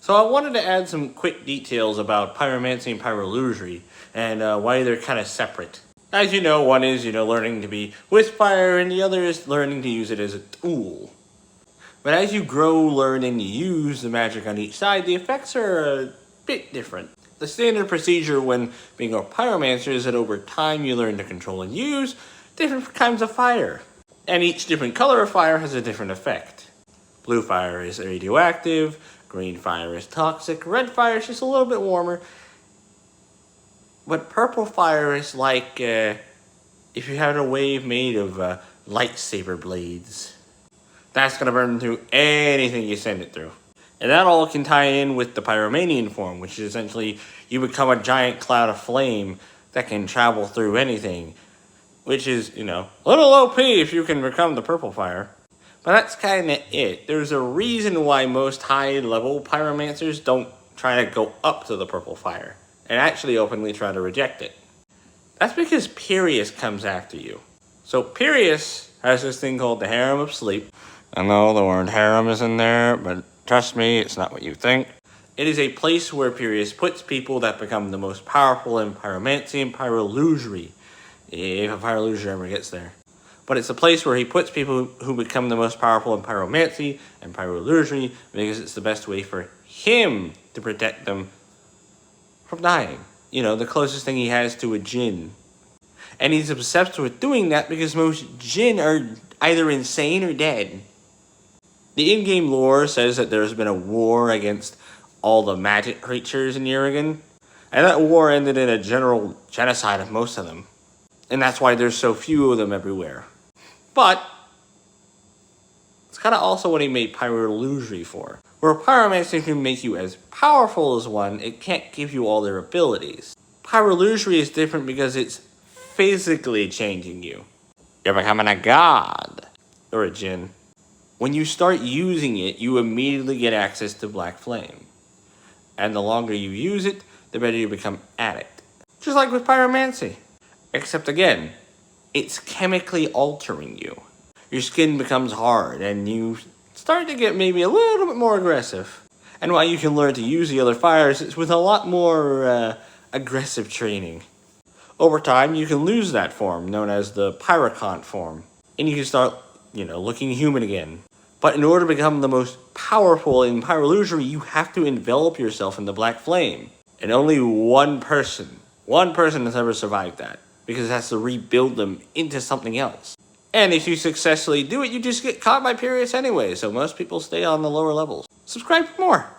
So I wanted to add some quick details about pyromancy and pyrolugry and why they're kind of separate. As you know, one is, learning to be with fire and the other is learning to use it as a tool. But as you grow, learn, and use the magic on each side, the effects are a bit different. The standard procedure when being a pyromancer is that over time you learn to control and use different kinds of fire. And each different color of fire has a different effect. Blue fire is radioactive, green fire is toxic, red fire is just a little bit warmer. But purple fire is like if you had a wave made of lightsaber blades. That's going to burn through anything you send it through. And that all can tie in with the pyromanian form, which is essentially you become a giant cloud of flame that can travel through anything. Which is, a little OP if you can become the purple fire. But that's kind of it. There's a reason why most high-level pyromancers don't try to go up to the purple fire, and actually openly try to reject it. That's because Pyrius comes after you. So Pyrius has this thing called the Harem of Sleep. I know the word harem is in there, but trust me, it's not what you think. It is a place where Pyrius puts people that become the most powerful in pyromancy and pyrolugry, if a pyrolugry ever gets there. But it's a place where he puts people who become the most powerful in pyromancy and pyrolugry because it's the best way for him to protect them from dying. The closest thing he has to a djinn. And he's obsessed with doing that because most djinn are either insane or dead. The in-game lore says that there's been a war against all the magic creatures in Urigan, and that war ended in a general genocide of most of them. And that's why there's so few of them everywhere. But it's kind of also what he made pyrolugry for. Where pyromancy can make you as powerful as one, it can't give you all their abilities. Pyrolugry is different because it's physically changing you. You're becoming a god. Or a djinn. When you start using it, you immediately get access to black flame. And the longer you use it, the better you become at it. Just like with pyromancy. Except again, it's chemically altering you. Your skin becomes hard and you start to get maybe a little bit more aggressive. And while you can learn to use the other fires, it's with a lot more aggressive training. Over time, you can lose that form, known as the pyrocont form. And you can start, looking human again. But in order to become the most powerful in pyrolugry, you have to envelop yourself in the black flame. And only one person has ever survived that. Because it has to rebuild them into something else. And if you successfully do it, you just get caught by Pyrius anyway, so most people stay on the lower levels. Subscribe for more!